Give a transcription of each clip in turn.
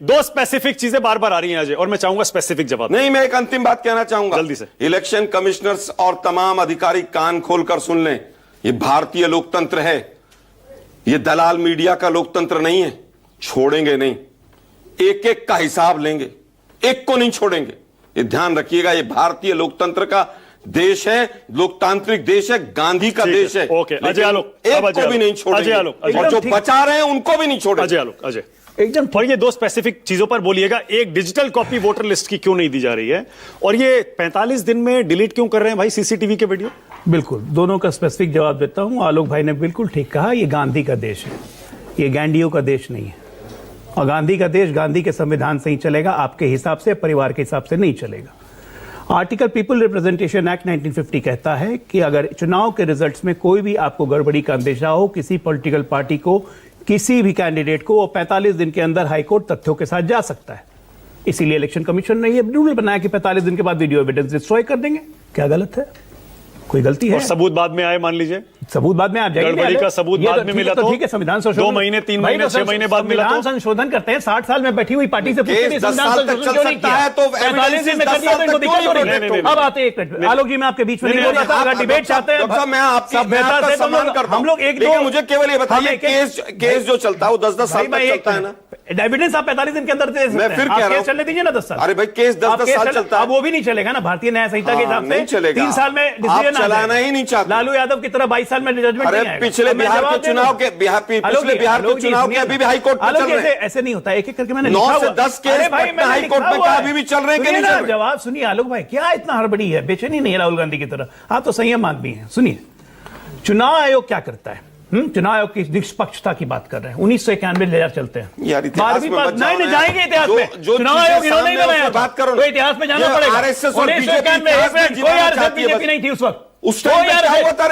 दो स्पेसिफिक चीजें बार बार आ रही हैं अजय, और मैं चाहूंगा स्पेसिफिक जवाब। नहीं, मैं एक अंतिम बात कहना चाहूंगा जल्दी से। इलेक्शन कमिश्नर्स और तमाम अधिकारी कान खोलकर सुन लें, ये भारतीय लोकतंत्र है, ये दलाल मीडिया का लोकतंत्र नहीं है। छोड़ेंगे नहीं, एक एक का हिसाब लेंगे, एक को नहीं छोड़ेंगे। ये ध्यान रखिएगा, ये भारतीय लोकतंत्र का देश है, लोकतांत्रिक देश है, गांधी का देश है। ओके, अजय आलोक, एक को भी नहीं छोड़ेंगे, और जो बचा रहे हैं उनको भी नहीं छोड़ेंगे। अजय आलोक, अजय एकदम, और ये दो स्पेसिफिक चीजों पर बोलिएगा। एक, डिजिटल कॉपी वोटर लिस्ट की क्यों नहीं दी जा रही है, और ये 45 दिन में डिलीट क्यों कर रहे हैं भाई सीसीटीवी के वीडियो? बिल्कुल, दोनों का स्पेसिफिक जवाब देता हूं। आलोक भाई ने बिल्कुल ठीक कहा, ये गांधी का देश है, ये गैंडियों का देश नहीं है। और गांधी का देश गांधी के संविधान से ही चलेगा, आपके हिसाब से, परिवार के हिसाब से नहीं चलेगा। आर्टिकल पीपल रिप्रेजेंटेशन एक्ट 1950 कहता है कि अगर चुनाव के रिजल्ट्स में कोई भी आपको गड़बड़ी का अंदेशा हो, किसी पॉलिटिकल पार्टी को, किसी भी कैंडिडेट को, वो 45 दिन के अंदर हाईकोर्ट तथ्यों के साथ जा सकता है। इसीलिए इलेक्शन कमीशन ने ये रूल बनाया कि 45 दिन के बाद वीडियो एविडेंस डिस्ट्रॉय कर देंगे। क्या गलत है? कोई गलती है? और सबूत बाद में आए, मान लीजिए सबूत बाद में आप जाएंगे, गड़बड़ी का सबूत बाद में मिला तो ठीक है, संविधान संशोधन 2 महीने 3 महीने 6 महीने बाद मिला तो संशोधन करते हैं। 60 साल में बैठी हुई पार्टी से पूछते हैं संविधान संशोधन क्यों नहीं किया? तो 45 दिन में कर दिया तो इनको दिक्कत हो रही है। अब आते एक मिनट, आलोक जी मैं आपके बीच में नहीं बोल रहा था, अगर डिबेट चाहते हैं मैं आपका सम्मान करता हूं, हम लोग एक मुझे केवल ये बताइए, केस जो चलता है वो 10-10 साल तक चलता है ना? एविडेंस आप 45 दिन के अंदर दे सकते हैं। मैं फिर कह रहा हूं, चलने दीजिए ना 10 साल। अरे भाई, केस 10-10 साल चलता है। अब वो भी नहीं चलेगा ना भारतीय न्याय संहिता के हिसाब से। चलेगा 3 साल में आप चलाना ही नहीं चाहते। लालू यादव की तरह 22 साल में जजमेंट नहीं आएगा। पिछले बिहार के चुनाव के अभी भी हाईकोर्ट में चल रहे हैं। ऐसे नहीं होता, एक एक करके मैंने 9 से 10 केस हाईकोर्ट में अभी भी चल रहे हैं कि नहीं चल रहे? जवाब सुनिए आलोक भाई, क्या इतना हड़बड़ी है? बेचैनी नहीं है राहुल गांधी की तरह, आप तो संयम आदमी हैं। सुनिए, चुनाव आयोग क्या करता है? चुनाव आयोग की निष्पक्षता की बात कर रहे हैं। 1991 ले चलते हैं, 12वीं पास नहीं जाएंगे इतिहास में। चुनाव आयोग इन्होंने नहीं बनाया, बात करो तो इतिहास में जाना पड़ेगा। 1991 कोई आरएसएस बीजेपी नहीं थी उस वक्त। उस टाइम पे क्या हुआ था?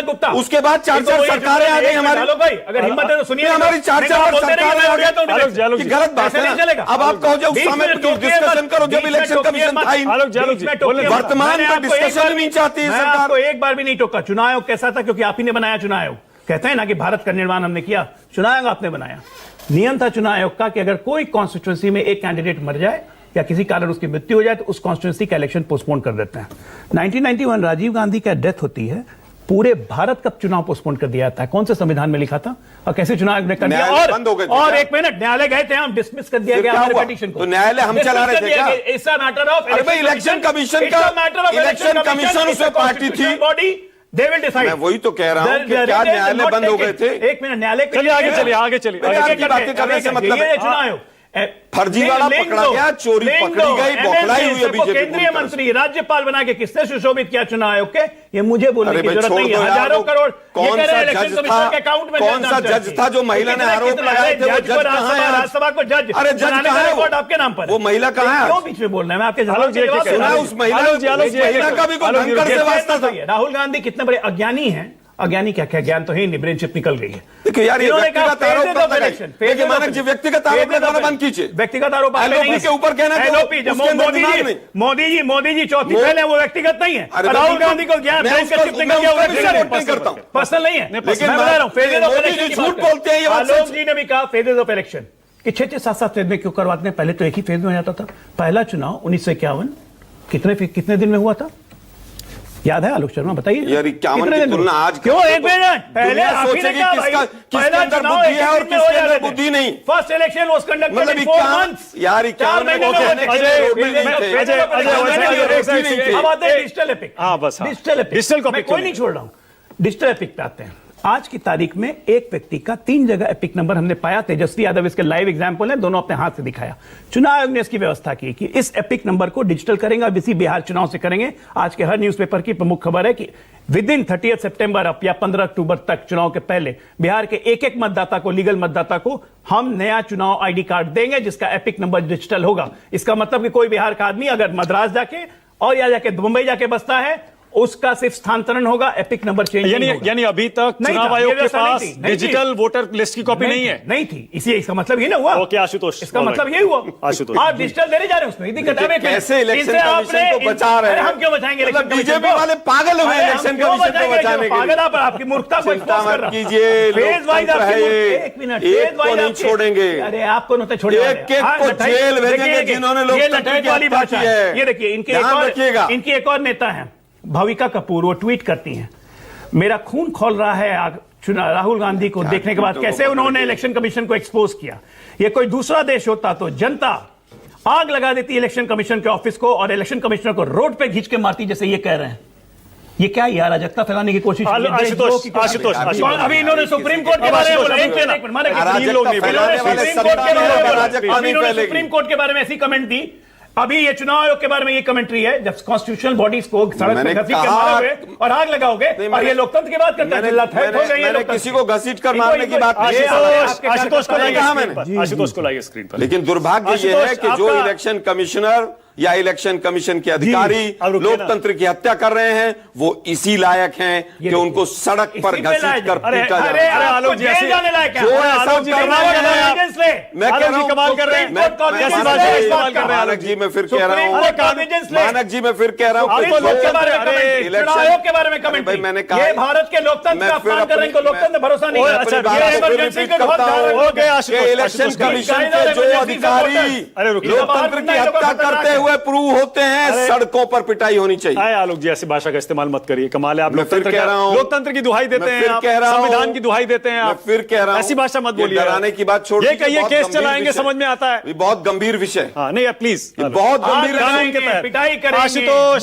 गुप्ता, उसके बाद 4 सरकारें आ गई हमारी। भाई अगर हिम्मत है तो सुनिए, हमारी 4 सरकारें आ गई। गलत बात है ना? अब आप कहो जो उस समय डिस्कशन करो जब इलेक्शन कमीशन था। वर्तमान में डिस्कशन नहीं चाहती है सरकार। एक बार भी नहीं टोका। चुनाव आयोग कैसा था? क्योंकि आप ही ने बनाया चुनाव आयोग। कहते हैं ना कि भारत का निर्माण हमने किया, चुनाव आयोग आपने बनाया। नियम था चुनाव आयोग का कि अगर कोई कॉन्स्टिट्यूंसी में एक कैंडिडेट मर जाए या किसी कारण उसकी मृत्यु हो जाए तो उस कॉन्स्टिट्यूंसी का इलेक्शन पोस्टपोन कर देते हैं। 1991 राजीव गांधी का डेथ होती है, पूरे भारत का चुनाव पोस्टपोन कर दिया जाता है। कौन से संविधान में लिखा था और कैसे चुनाव ने कर दिया? और एक मिनट, न्यायालय गए थे, हम डिसमिस कर दिया गया हमारे पिटीशन को। तो न्यायालय हम चला रहे थे क्या? It's a matter of election commission का, इलेक्शन कमीशन उसमें पार्टी थी, बॉडी दे विल डिसाइड। मैं वही तो कह रहा हूं कि क्या न्यायालय बंद हो गए थे? एक मिनट, न्यायालय चलिए आगे चलिए बातें करने से मतलब चुनाव फर्जीवाड़ा पकड़ा गया, चोरी पकड़ी गई, बौखलाई हुई है बीजेपी। केंद्रीय मंत्री, राज्यपाल बना के किसने सुशोभित किया चुनाव आयोग के? ये मुझे बोलने की जरूरत नहीं है। हजारों करोड़ कौन सा जज था जो महिला ने आरोप लगाए थे? वो जज कहां है? राज्यसभा को जज, अरे जज कहां है? रिकॉर्ड आपके नाम पर। वो महिला कहां है? क्यों बीच में बोल रहे हैं? मैं आपके जवाब सुना उस महिला का भी कोई ढंग से वास्ता था? राहुल गांधी कितने बड़े अज्ञानी हैं। अज्ञानी क्या क्या, ज्ञान तो है, ब्रेनशिप निकल गई है। देखिए यार, ये व्यक्तिगत आरोप मानक जी, व्यक्तिगत आरोप लगाना बंद कीजिए। व्यक्तिगत आरोप एलओपी के ऊपर कहना कि मोदी जी चौथी पहले, वो व्यक्तिगत नहीं है। राहुल गांधी को ज्ञान करता हूं, पर्सनल नहीं है। लेकिन मैं बता रहा हूं, फेजेस ऑफ इलेक्शन झूठ बोलते हैं। आलोक जी ने भी कहा फेजेस ऑफ इलेक्शन कि 6-7 फेज में क्यों करवाते हैं? पहले तो एक ही फेज में हो जाता था। पहला चुनाव 1951 कितने दिन में हुआ था? याद है आलोक शर्मा? बताइए यार, 51 की तुलना आज क्यों? एक मिनट, पहले सोचेगी किसके अंदर बुद्धि है और किसके अंदर बुद्धि नहीं। First election was conducted in 4 months. यार 51 में अब आते हैं डिजिटल एपिक। डिजिटल एपिक मैं कोई नहीं छोड़ रहा हूं, डिजिटल एपिक पे आते हैं। आज की तारीख में एक व्यक्ति का 3 जगह एपिक नंबर हमने पाया। तेजस्वी यादव इसके लाइव एग्जांपल है, दोनों अपने हाथ से दिखाया। चुनाव आयोग ने इसकी व्यवस्था की कि इस एपिक नंबर को डिजिटल करेंगे। अब इसी बिहार चुनाव से करेंगे। आज के हर न्यूज़पेपर की प्रमुख खबर है कि विद इन 30 सितंबर अब या 15 अक्टूबर तक, चुनाव के पहले, बिहार के एक मतदाता को, लीगल मतदाता को हम नया चुनाव आईडी कार्ड देंगे जिसका एपिक नंबर डिजिटल होगा। इसका मतलब कि कोई बिहार का आदमी अगर मद्रास जाके और या जाके मुंबई जाके बसता है, उसका सिर्फ स्थानांतरण होगा, एपिक नंबर चेंज नहीं होगा। यानी अभी तक नहीं चुनाव था, आयोग ये के व्यवस्था नहीं पास थी, नहीं थी। डिजिटल वोटर लिस्ट की कॉपी नहीं है। नहीं थी, इसी इसका मतलब ये ना हुआ। ओके आशुतोष, इसका all मतलब right. ये हुआ आशुतोष। आप डिजिटल देने जा रहे हैं, उसमें दिक्कत है। कैसे इलेक्शन कमीशन को बचा रहे हैं? हम क्यों बचाएंगे मतलब इलेक्शन कमीशन बीजेपी को? वाले पागल हुए अरे हम इलेक्शन क्यों कमीशन को बचाएंगे? बचाने के लिए। पागल आप, आपकी मूर्खता को चिंता expose कर मत रहा हूं। कीजिए, फेज वाइज लोकतंत्र आपकी है ये। एक मिनट, एक फेज को वाइज नहीं आपके- छोड़ेंगे। अरे आपको नहीं छोड़े एक को जेल भेजेंगे जिन्होंने ये लोकतंत्र लठैत की वाली हत्या भाषा की है। है। ये देखिए ध्यान रखिएगा। इनकी एक और नेता है भविका कपूर, वो ट्वीट करती हैं, मेरा खून खोल रहा है राहुल गांधी को देखने के बाद कैसे उन्होंने इलेक्शन कमीशन को एक्सपोज किया। ये कोई दूसरा देश होता तो जनता आग लगा देती इलेक्शन कमीशन के ऑफिस को और इलेक्शन कमिश्नर को रोड पे खींच के मारती, जैसे ये कह रहे हैं। ये क्या ये अराजकता फैलाने की कोशिश है? अभी इन्होंने सुप्रीम कोर्ट के बारे में बोला, एक मिनट सुप्रीम कोर्ट के बारे में ऐसी कमेंट दी। अभी ये चुनाव आयोग के बारे में ये कमेंट्री है, जब कॉन्स्टिट्यूशनल बॉडीज को सड़क पे घसीट के मारोगे और आग लगाओगे और ये लोकतंत्र की बात करते हैं। मैंने किसी को घसीट कर मारने की बात नहीं। आशुतोष को लाइए स्क्रीन पर। लेकिन दुर्भाग्य ये है कि जो इलेक्शन कमिश्नर या इलेक्शन कमीशन के अधिकारी लोकतंत्र की हत्या कर रहे हैं वो इसी लायक हैं कि उनको सड़क पर घसीट कर पीटा जाए। आलोक जी जाने लायक है। जो ऐसा आलोक जी कमाल कर रहे हैं आप। मैं कह रहा हूं कमाल कर रहे हैं। कैसी बात है? इस्तेमाल कर रहे हैं आलोक जी। मैं फिर कह रहा हूं मानक जी, मैं फिर कह रहा हूं के बारे में चुनाव आयोग के बारे में कमेंट भाई मैंने कहा ये भारत के लोकतंत्र का अपमान कर रहे हैं, इनको लोकतंत्र भरोसा नहीं है। इलेक्शन कमीशन के जो अधिकारी लोकतंत्र की हत्या करते हुए प्रूव होते हैं, सड़कों पर पिटाई होनी चाहिए। आलोक जी ऐसी भाषा का इस्तेमाल मत करिए, कमाल है। आप मैं फिर कह रहा हूं, लोकतंत्र की दुहाई देते हैं, आप संविधान की दुहाई देते हैं, आप फिर कह रहा हूं ऐसी भाषा मत बोलिए। डराने की बात छोड़, ये कहिए केस चलाएंगे, समझ में आता है। बहुत गंभीर विषय। हाँ नहीं प्लीज, बहुत गंभीर पिटाई करेंगे। आशुतोष